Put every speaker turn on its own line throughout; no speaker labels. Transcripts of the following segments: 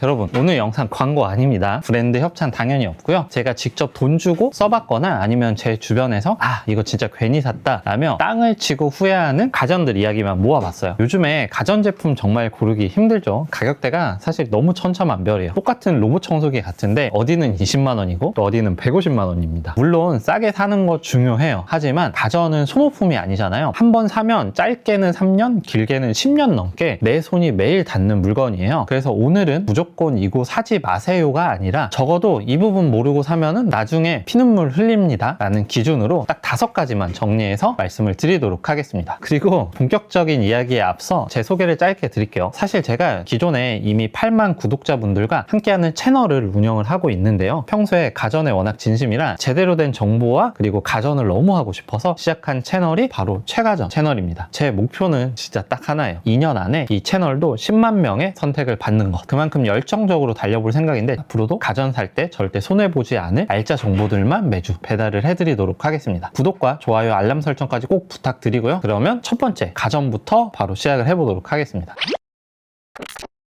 여러분, 오늘 영상 광고 아닙니다. 브랜드 협찬 당연히 없고요. 제가 직접 돈 주고 써봤거나 아니면 제 주변에서 이거 진짜 괜히 샀다 라며 땅을 치고 후회하는 가전들 이야기만 모아봤어요. 요즘에 가전제품 정말 고르기 힘들죠. 가격대가 사실 너무 천차만별이에요. 똑같은 로봇 청소기 같은데 어디는 20만 원이고 또 어디는 150만 원입니다. 물론 싸게 사는 거 중요해요. 하지만 가전은 소모품이 아니잖아요. 한번 사면 짧게는 3년, 길게는 10년 넘게 내 손이 매일 닿는 물건이에요. 그래서 오늘은 무조건 이거 사지 마세요가 아니라 적어도 이 부분 모르고 사면은 나중에 피눈물 흘립니다 라는 기준으로 딱 5가지만 정리해서 말씀을 드리도록 하겠습니다. 그리고 본격적인 이야기에 앞서 제 소개를 짧게 드릴게요. 사실 제가 기존에 이미 8만 구독자분들과 함께하는 채널을 운영을 하고 있는데요. 평소에 가전에 워낙 진심이라 제대로 된 정보와 그리고 가전을 너무 하고 싶어서 시작한 채널이 바로 최가전 채널입니다. 제 목표는 진짜 딱 하나예요. 2년 안에 이 채널도 10만 명의 선택을 받는 것. 그만큼 열정적으로 달려볼 생각인데 앞으로도 가전 살 때 절대 손해보지 않을 알짜 정보들만 매주 배달을 해드리도록 하겠습니다. 구독과 좋아요, 알람 설정까지 꼭 부탁드리고요. 그러면 첫 번째 가전부터 바로 시작을 해보도록 하겠습니다.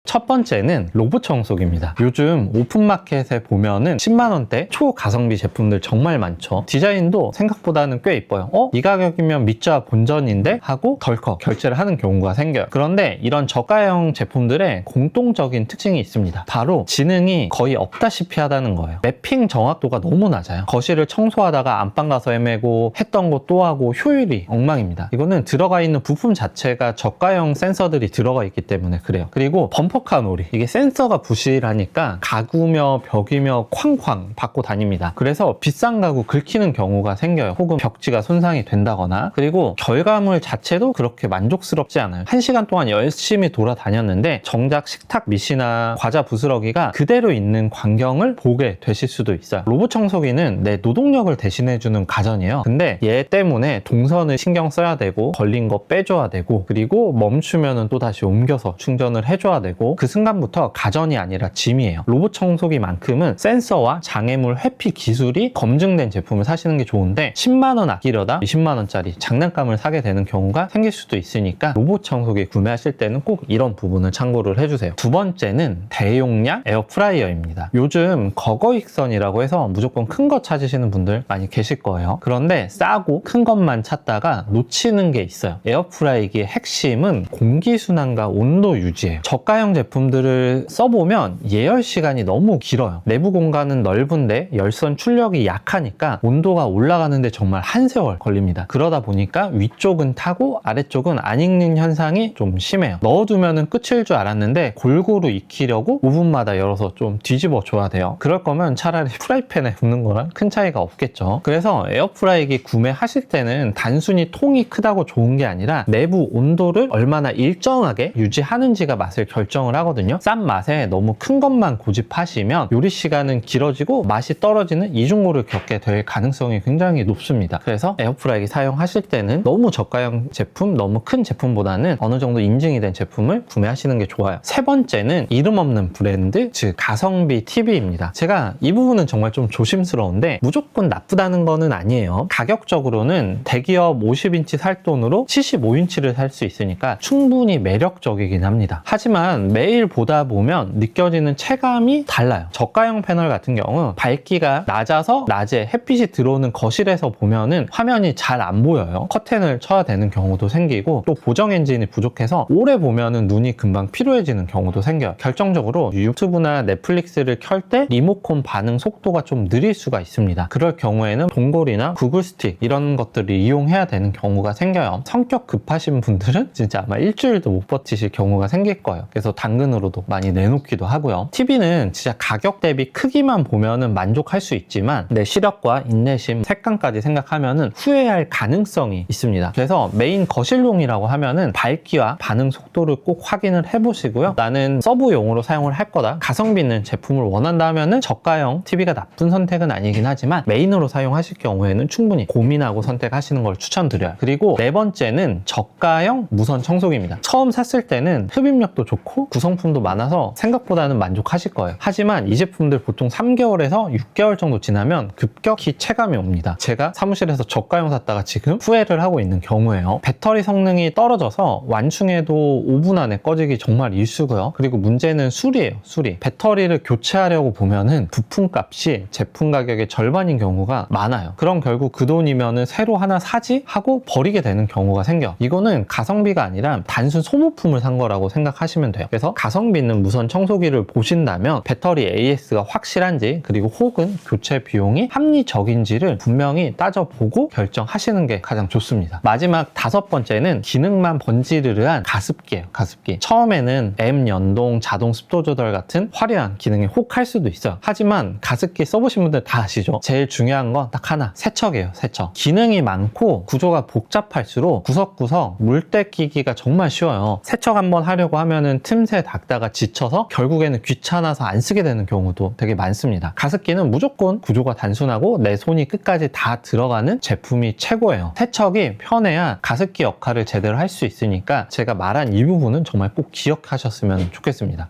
첫 번째는 로봇 청소기입니다. 요즘 오픈마켓에 보면은 10만원대 초가성비 제품들 정말 많죠. 디자인도 생각보다는 꽤 이뻐요. 이 가격이면 믿자 본전인데? 하고 덜컥 결제를 하는 경우가 생겨요. 그런데 이런 저가형 제품들의 공통적인 특징이 있습니다. 바로 지능이 거의 없다시피 하다는 거예요. 매핑 정확도가 너무 낮아요. 거실을 청소하다가 안방 가서 헤매고 했던 거 또 하고 효율이 엉망입니다. 이거는 들어가 있는 부품 자체가 저가형 센서들이 들어가 있기 때문에 그래요. 그리고 범퍼카놀이, 이게 센서가 부실하니까 가구며 벽이며 쾅쾅 받고 다닙니다. 그래서 비싼 가구 긁히는 경우가 생겨요. 혹은 벽지가 손상이 된다거나. 그리고 결과물 자체도 그렇게 만족스럽지 않아요. 1시간 동안 열심히 돌아다녔는데 정작 식탁 밑이나 과자 부스러기가 그대로 있는 광경을 보게 되실 수도 있어요. 로봇 청소기는 내 노동력을 대신해주는 가전이에요. 근데 얘 때문에 동선을 신경 써야 되고 걸린 거 빼줘야 되고 그리고 멈추면은 또 다시 옮겨서 충전을 해줘야 되고 그 순간부터 가전이 아니라 짐이에요. 로봇 청소기만큼은 센서와 장애물 회피 기술이 검증된 제품을 사시는 게 좋은데 10만원 아끼려다 20만원짜리 장난감을 사게 되는 경우가 생길 수도 있으니까 로봇 청소기 구매하실 때는 꼭 이런 부분을 참고를 해주세요. 두 번째는 대용량 에어프라이어입니다. 요즘 거거익선이라고 해서 무조건 큰 거 찾으시는 분들 많이 계실 거예요. 그런데 싸고 큰 것만 찾다가 놓치는 게 있어요. 에어프라이기의 핵심은 공기순환과 온도 유지예요. 저가형 제품들을 써보면 예열 시간이 너무 길어요. 내부 공간은 넓은데 열선 출력이 약하니까 온도가 올라가는데 정말 한 세월 걸립니다. 그러다 보니까 위쪽은 타고 아래쪽은 안 익는 현상이 좀 심해요. 넣어두면 끝일 줄 알았는데 골고루 익히려고 오븐마다 열어서 좀 뒤집어 줘야 돼요. 그럴 거면 차라리 프라이팬에 굽는 거랑 큰 차이가 없겠죠. 그래서 에어프라이기 구매하실 때는 단순히 통이 크다고 좋은 게 아니라 내부 온도를 얼마나 일정하게 유지하는지가 맛을 결정을 하거든요. 싼 맛에 너무 큰 것만 고집하시면 요리 시간은 길어지고 맛이 떨어지는 이중고를 겪게 될 가능성이 굉장히 높습니다. 그래서 에어프라이기 사용하실 때는 너무 저가형 제품, 너무 큰 제품보다는 어느 정도 인증이 된 제품을 구매하시는 게 좋아요. 세 번째는 이름 없는 브랜드, 즉 가성비 TV입니다. 제가 이 부분은 정말 좀 조심스러운데 무조건 나쁘다는 거는 아니에요. 가격적으로는 대기업 50인치 살 돈으로 75인치를 살 수 있으니까 충분히 매력적이긴 합니다. 하지만 매일 보다 보면 느껴지는 체감이 달라요. 저가형 패널 같은 경우 밝기가 낮아서 낮에 햇빛이 들어오는 거실에서 보면은 화면이 잘 안 보여요. 커튼을 쳐야 되는 경우도 생기고 또 보정 엔진이 부족해서 오래 보면은 눈이 금방 피로해지는 경우도 생겨요. 결정적으로 유튜브나 넷플릭스를 켤 때 리모컨 반응 속도가 좀 느릴 수가 있습니다. 그럴 경우에는 동골이나 구글 스틱 이런 것들을 이용해야 되는 경우가 생겨요. 성격 급하신 분들은 진짜 아마 일주일도 못 버티실 경우가 생길 거예요. 그래서 당근으로도 많이 내놓기도 하고요. TV는 진짜 가격 대비 크기만 보면은 만족할 수 있지만 내 시력과 인내심, 색감까지 생각하면은 후회할 가능성이 있습니다. 그래서 메인 거실용이라고 하면은 밝기와 반응 속도를 꼭 확인을 해보시고요. 나는 서브용으로 사용을 할 거다. 가성비 있는 제품을 원한다 하면은 저가형 TV가 나쁜 선택은 아니긴 하지만 메인으로 사용하실 경우에는 충분히 고민하고 선택하시는 걸 추천드려요. 그리고 네 번째는 저가형 무선 청소기입니다. 처음 샀을 때는 흡입력도 좋고 구성품도 많아서 생각보다는 만족하실 거예요. 하지만 이 제품들 보통 3개월에서 6개월 정도 지나면 급격히 체감이 옵니다. 제가 사무실에서 저가형 샀다가 지금 후회를 하고 있는 경우예요. 배터리 성능이 떨어져서 완충해도 5분 안에 꺼지기 정말 일쑤고요. 그리고 문제는 수리예요. 수리. 배터리를 교체하려고 보면은 부품값이 제품 가격의 절반인 경우가 많아요. 그럼 결국 그 돈이면은 새로 하나 사지 하고 버리게 되는 경우가 생겨. 이거는 가성비가 아니라 단순 소모품을 산 거라고 생각하시면 돼요. 그래서 가성비 있는 무선 청소기를 보신다면 배터리 AS가 확실한지, 그리고 혹은 교체 비용이 합리적인지를 분명히 따져보고 결정하시는 게 가장 좋습니다. 마지막 5번째는 기능만 번지르르한 가습기예요. 가습기. 처음에는 M 연동, 자동 습도 조절 같은 화려한 기능에 혹할 수도 있어요. 하지만 가습기 써보신 분들 다 아시죠? 제일 중요한 건 딱 하나, 세척이에요. 세척. 기능이 많고 구조가 복잡할수록 구석구석 물때 끼기가 정말 쉬워요. 세척 한번 하려고 하면은 틈새 닦다가 지쳐서 결국에는 귀찮아서 안 쓰게 되는 경우도 되게 많습니다. 가습기는 무조건 구조가 단순하고 내 손이 끝까지 다 들어가는 제품이 최고예요. 세척이 편해야 가습기 역할을 제대로 할 수 있으니까 제가 말한 이 부분은 정말 꼭 기억하셨으면 좋겠습니다.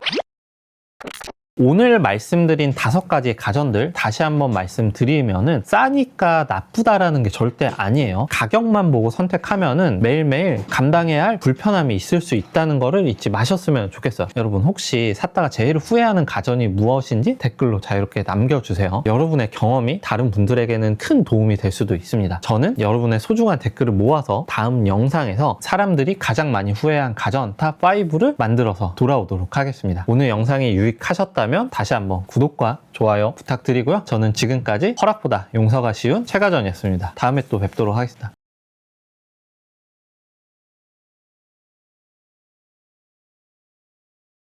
오늘 말씀드린 5가지 가전들 다시 한번 말씀드리면은 싸니까 나쁘다라는 게 절대 아니에요. 가격만 보고 선택하면은 매일매일 감당해야 할 불편함이 있을 수 있다는 거를 잊지 마셨으면 좋겠어요. 여러분 혹시 샀다가 제일 후회하는 가전이 무엇인지 댓글로 자유롭게 남겨주세요. 여러분의 경험이 다른 분들에게는 큰 도움이 될 수도 있습니다. 저는 여러분의 소중한 댓글을 모아서 다음 영상에서 사람들이 가장 많이 후회한 가전 탑5를 만들어서 돌아오도록 하겠습니다. 오늘 영상이 유익하셨다면 다시 한번 구독과 좋아요 부탁드리고요. 저는 지금까지 허락보다 용서가 쉬운 최가전이었습니다. 다음에 또 뵙도록 하겠습니다.